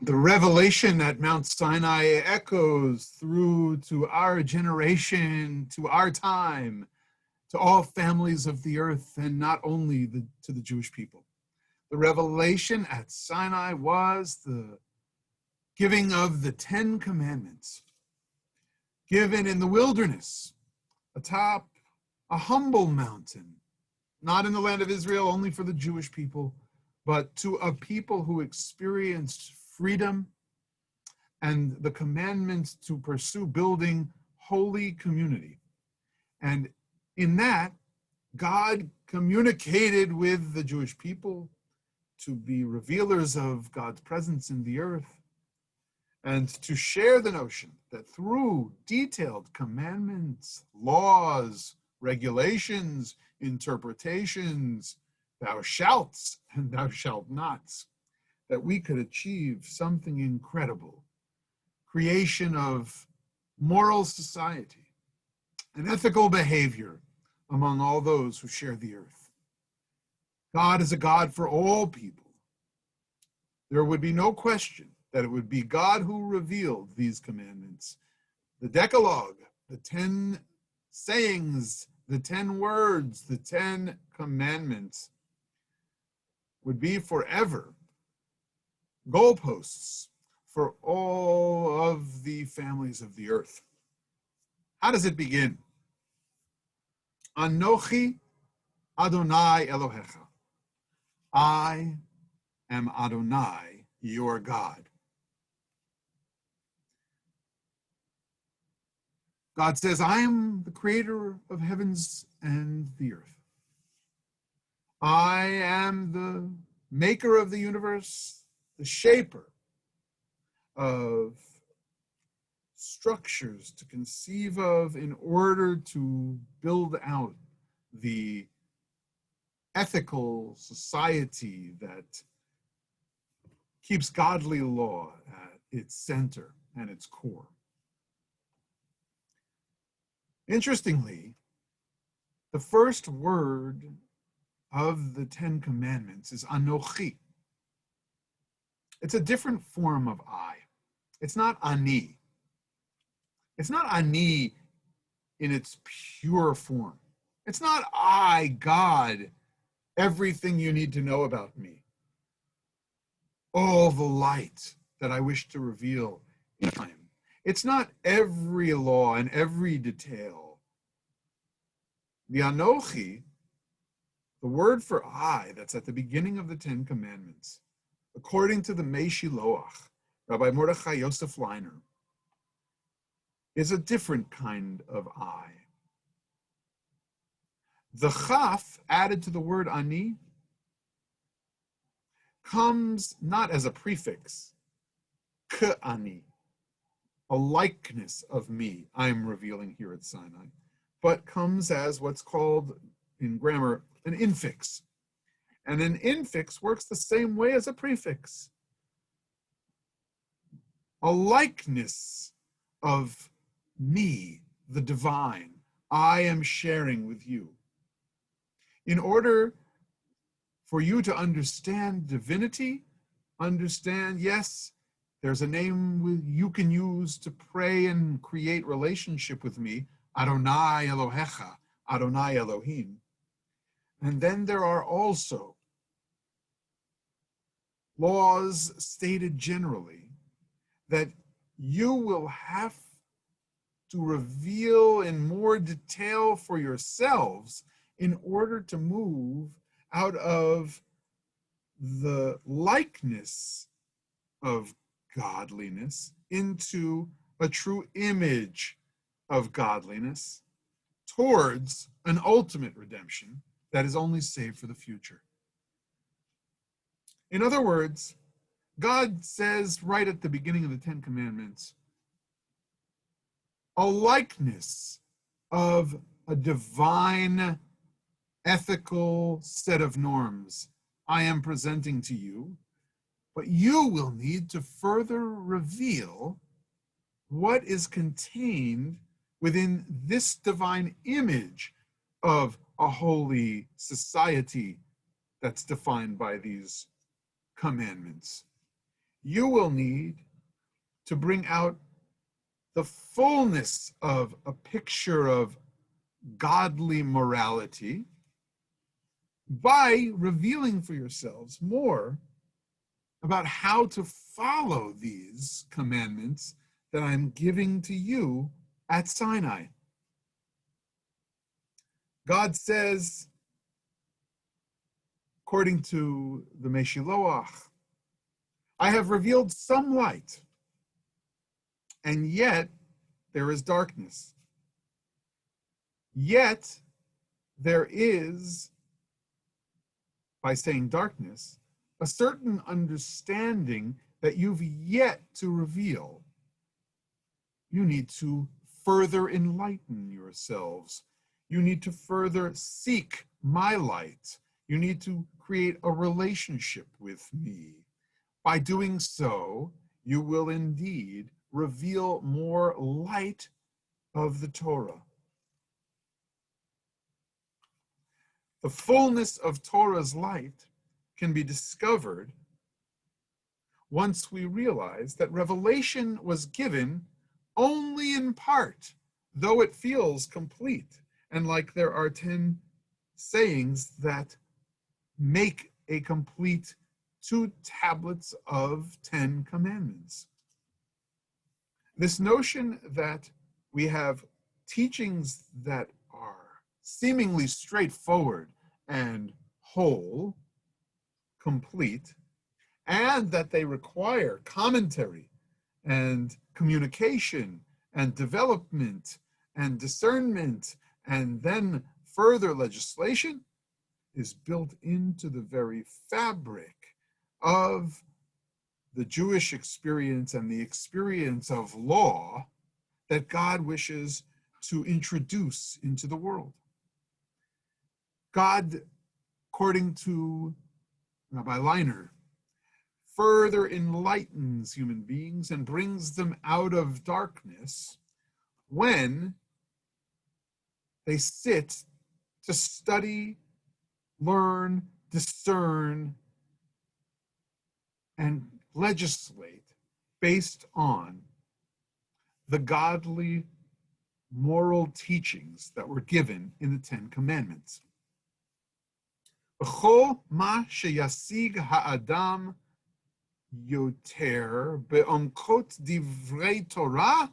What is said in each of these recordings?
The revelation at Mount Sinai echoes through to our generation, to our time, to all families of the earth, and not only to the Jewish people. The revelation at Sinai was the giving of the 10 Commandments, given in the wilderness, atop a humble mountain, not in the land of Israel, only for the Jewish people, but to a people who experienced freedom and the commandment to pursue building holy community. And in that, God communicated with the Jewish people to be revealers of God's presence in the earth, and to share the notion that through detailed commandments, laws, regulations, interpretations, thou shalt and thou shalt nots, that we could achieve something incredible, creation of moral society and ethical behavior among all those who share the earth. God is a God for all people. There would be no question that it would be God who revealed these commandments. The Decalogue, the 10 sayings, the 10 words, the 10 commandments would be forever goalposts for all of the families of the earth. How does it begin? Anochi Adonai Elohecha. I am Adonai, your God. God says, I am the creator of heavens and the earth. I am the maker of the universe, the shaper of structures to conceive of in order to build out the ethical society that keeps godly law at its center and its core. Interestingly, the first word of the 10 Commandments is Anochi. It's a different form of I. It's not Ani. It's not Ani in its pure form. It's not I, God, everything you need to know about me. All the light that I wish to reveal in time. It's not every law and every detail. The Anochi, the word for I that's at the beginning of the 10 Commandments, according to the Mei Shiloach, Rabbi Mordechai Yosef Leiner, is a different kind of I. The Chaf added to the word Ani comes not as a prefix, K'ani, a likeness of me I'm revealing here at Sinai, but comes as what's called in grammar an infix. And an infix works the same way as a prefix. A likeness of me, the divine, I am sharing with you. In order for you to understand divinity, understand, yes, there's a name you can use to pray and create relationship with me, Adonai Elohecha, Adonai Elohim. And then there are also laws stated generally that you will have to reveal in more detail for yourselves in order to move out of the likeness of godliness into a true image of godliness towards an ultimate redemption that is only saved for the future. In other words, God says right at the beginning of the 10 Commandments, a likeness of a divine ethical set of norms I am presenting to you, but you will need to further reveal what is contained within this divine image of a holy society that's defined by these commandments. you will need to bring out the fullness of a picture of godly morality by revealing for yourselves more about how to follow these commandments that I'm giving to you at Sinai. God says, according to the Meshiloach, I have revealed some light, and yet there is darkness. Yet there is, by saying darkness, a certain understanding that you've yet to reveal. You need to further enlighten yourselves. You need to further seek my light. You need to create a relationship with me. By doing so, you will indeed reveal more light of the Torah. The fullness of Torah's light can be discovered once we realize that revelation was given only in part, though it feels complete. And like there are 10 sayings that make a complete 2 tablets of 10 commandments. This notion that we have teachings that are seemingly straightforward and whole, complete, and that they require commentary and communication and development and discernment and then further legislation is built into the very fabric of the Jewish experience and the experience of law that God wishes to introduce into the world. God, according to Rabbi Leiner, further enlightens human beings and brings them out of darkness when they sit to study, learn, discern, and legislate based on the godly moral teachings that were given in the 10 Commandments. B'chol ma sheyasig ha'adam yoter be'omkot divrei Torah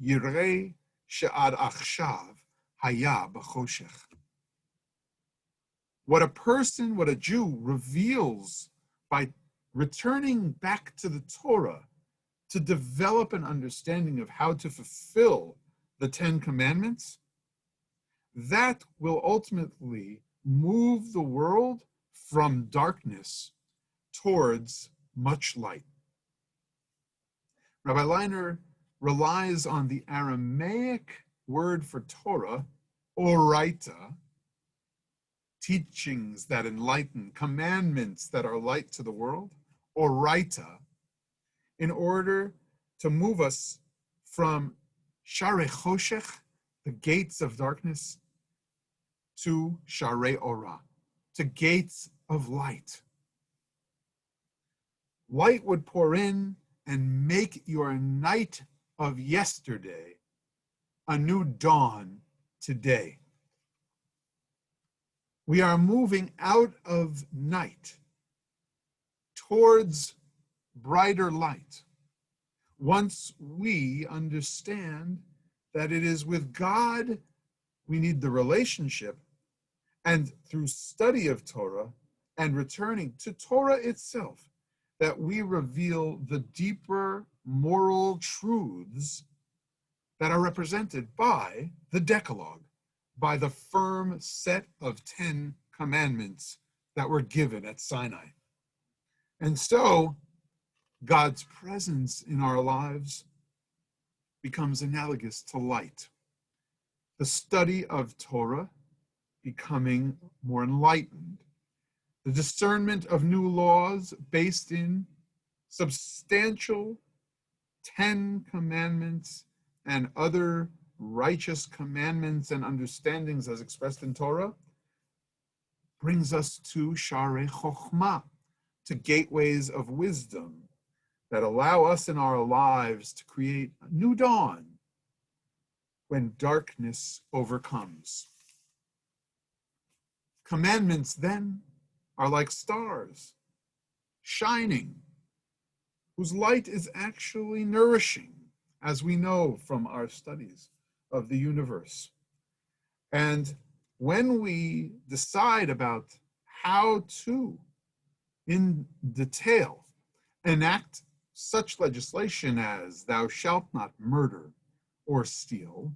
yirei she'ad achshav haya b'choshech. What a Jew reveals by returning back to the Torah to develop an understanding of how to fulfill the 10 Commandments, that will ultimately move the world from darkness towards much light. Rabbi Leiner relies on the Aramaic word for Torah, oraita, teachings that enlighten, commandments that are light to the world, oraita, in order to move us from Sharei Choshech, the gates of darkness, to Sharei Ora, to gates of light. Light would pour in and make your night of yesterday a new dawn today. We are moving out of night towards brighter light once we understand that it is with God we need the relationship, and through study of Torah and returning to Torah itself, that we reveal the deeper moral truths that are represented by the Decalogue, by the firm set of 10 commandments that were given at Sinai. And so God's presence in our lives becomes analogous to light. The study of Torah becoming more enlightened. The discernment of new laws based in substantial 10 commandments and other righteous commandments and understandings as expressed in Torah brings us to Sharei Chokhmah, to gateways of wisdom that allow us in our lives to create a new dawn when darkness overcomes. Commandments then are like stars, shining, whose light is actually nourishing, as we know from our studies of the universe. And when we decide about how to, in detail, enact such legislation as thou shalt not murder or steal,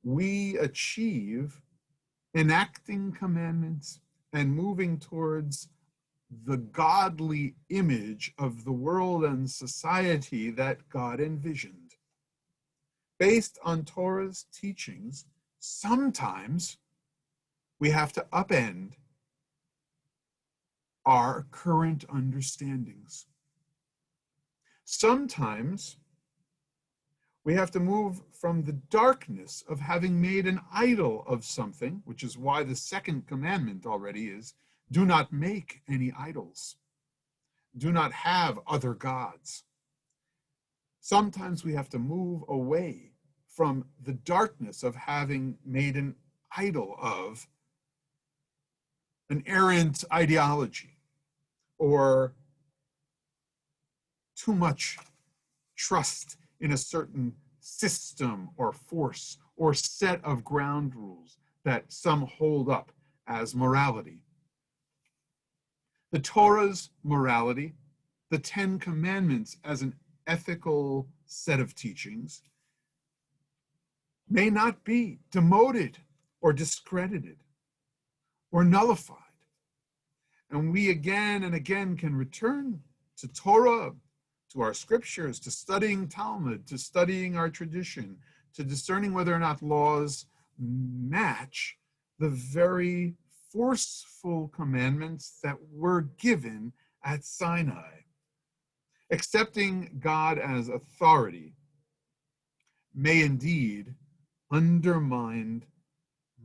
we achieve enacting commandments and moving towards the godly image of the world and society that God envisioned. Based on Torah's teachings, sometimes we have to upend our current understandings. Sometimes we have to move from the darkness of having made an idol of something, which is why the second commandment already is, do not make any idols. Do not have other gods. Sometimes we have to move away from the darkness of having made an idol of an errant ideology or too much trust in a certain system or force or set of ground rules that some hold up as morality. The Torah's morality, the Ten Commandments as an ethical set of teachings, may not be demoted or discredited or nullified. And we again and again can return to Torah, to our scriptures, to studying Talmud, to studying our tradition, to discerning whether or not laws match the very forceful commandments that were given at Sinai. Accepting God as authority may indeed undermine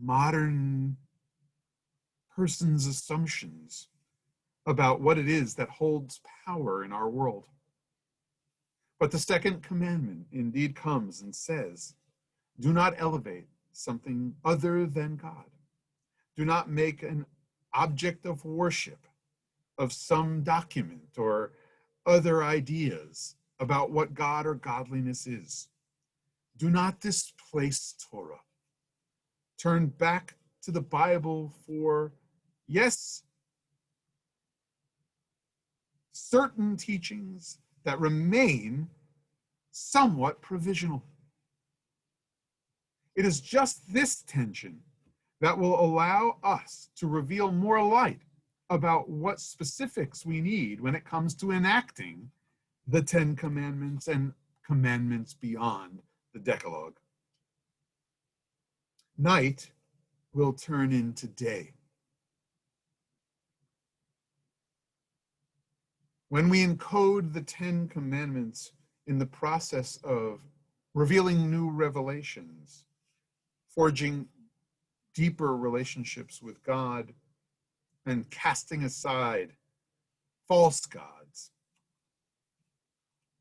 modern person's assumptions about what it is that holds power in our world. But the second commandment indeed comes and says, do not elevate something other than God. Do not make an object of worship of some document or other ideas about what God or godliness is. Do not displace Torah. Turn back to the Bible for, yes, certain teachings that remain somewhat provisional. It is just this tension that will allow us to reveal more light about what specifics we need when it comes to enacting the Ten Commandments and commandments beyond the Decalogue. Night will turn into day. When we encode the Ten Commandments in the process of revealing new revelations, forging deeper relationships with God, and casting aside false gods,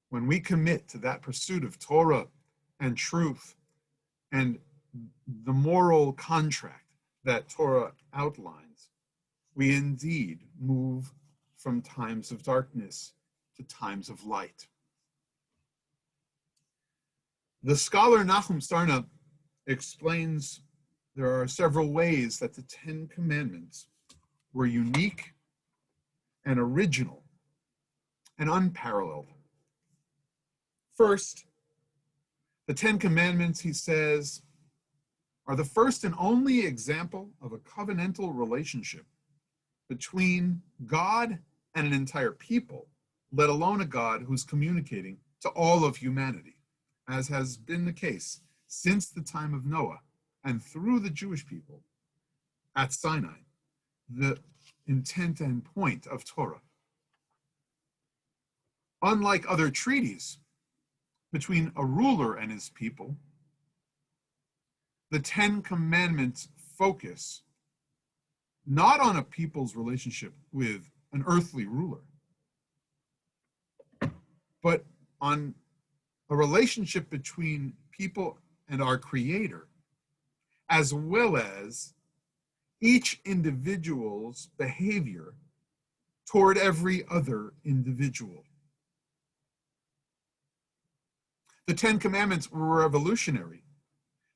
when we commit to that pursuit of Torah and truth and the moral contract that Torah outlines, we indeed move from times of darkness to times of light. The scholar Nahum Sarna explains there are several ways that the Ten Commandments were unique and original and unparalleled. First, the Ten Commandments, he says, are the first and only example of a covenantal relationship between God and an entire people, let alone a God who's communicating to all of humanity, as has been the case since the time of Noah and through the Jewish people at Sinai, the intent and point of Torah. Unlike other treaties between a ruler and his people, the Ten Commandments focus not on a people's relationship with an earthly ruler, but on a relationship between people and our Creator, as well as each individual's behavior toward every other individual. The Ten Commandments were revolutionary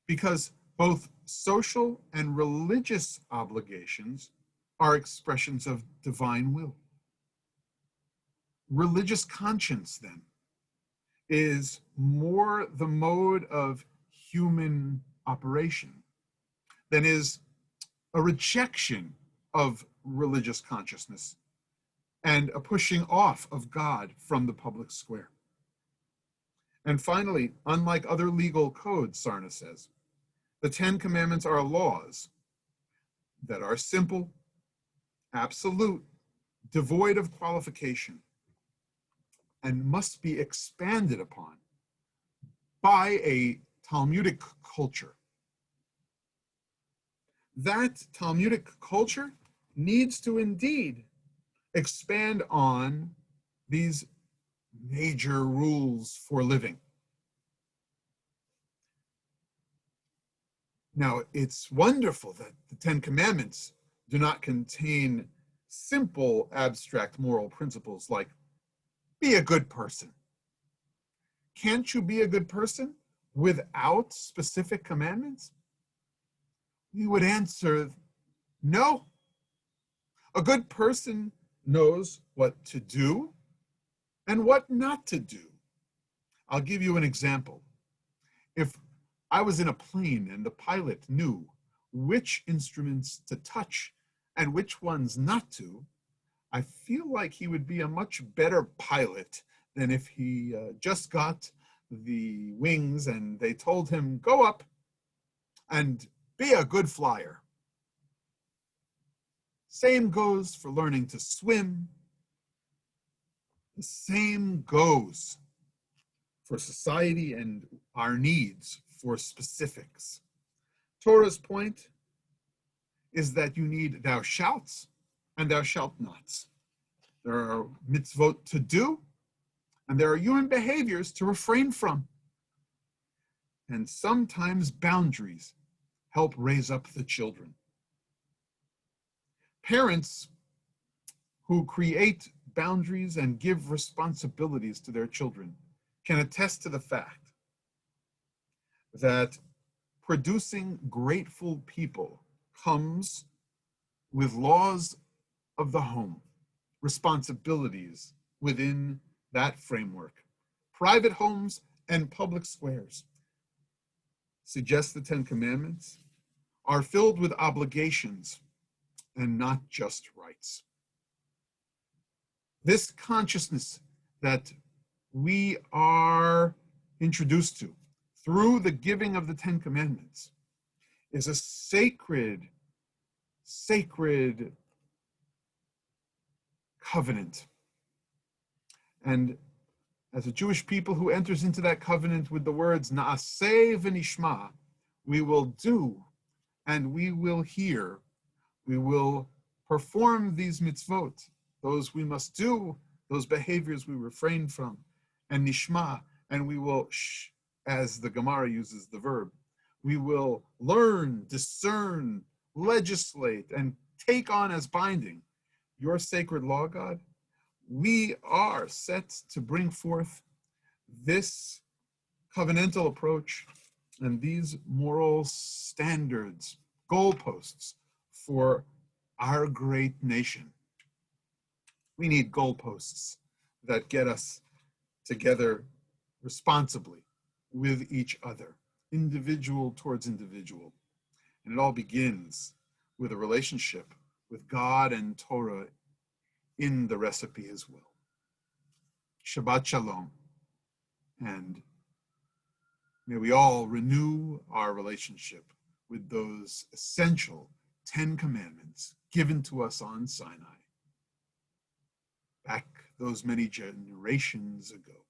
because both social and religious obligations are expressions of divine will. Religious conscience, then, is more the mode of human operation than is a rejection of religious consciousness and a pushing off of God from the public square. And finally, unlike other legal codes, Sarna says, the Ten Commandments are laws that are simple, absolute, devoid of qualification, and must be expanded upon by a Talmudic culture. That Talmudic culture needs to indeed expand on these major rules for living. Now, it's wonderful that the Ten Commandments do not contain simple abstract moral principles like be a good person. Can't you be a good person without specific commandments? We would answer no. A good person knows what to do and what not to do. I'll give you an example. If I was in a plane and the pilot knew which instruments to touch and which ones not to, I feel like he would be a much better pilot than if he just got the wings and they told him, go up and be a good flyer. Same goes for learning to swim. The same goes for society and our needs for specifics. Torah's point is that you need thou shalt and thou shalt nots. There are mitzvot to do, and there are human behaviors to refrain from. And sometimes boundaries help raise up the children. Parents who create boundaries and give responsibilities to their children can attest to the fact that producing grateful people comes with laws of the home, responsibilities within that framework. Private homes and public squares, suggest the Ten Commandments, are filled with obligations and not just rights. This consciousness that we are introduced to through the giving of the Ten Commandments is a sacred covenant. And as a Jewish people who enters into that covenant with the words Na'aseh v'nishma, we will do and we will hear, we will perform these mitzvot, those we must do, those behaviors we refrain from, and nishma, and we will, as the Gemara uses the verb, we will learn, discern, legislate, and take on as binding your sacred law, God. We are set to bring forth this covenantal approach and these moral standards, goalposts for our great nation. We need goalposts that get us together responsibly with each other, individual towards individual. And it all begins with a relationship with God and Torah in the recipe as well. Shabbat Shalom. And may we all renew our relationship with those essential 10 commandments given to us on Sinai back those many generations ago.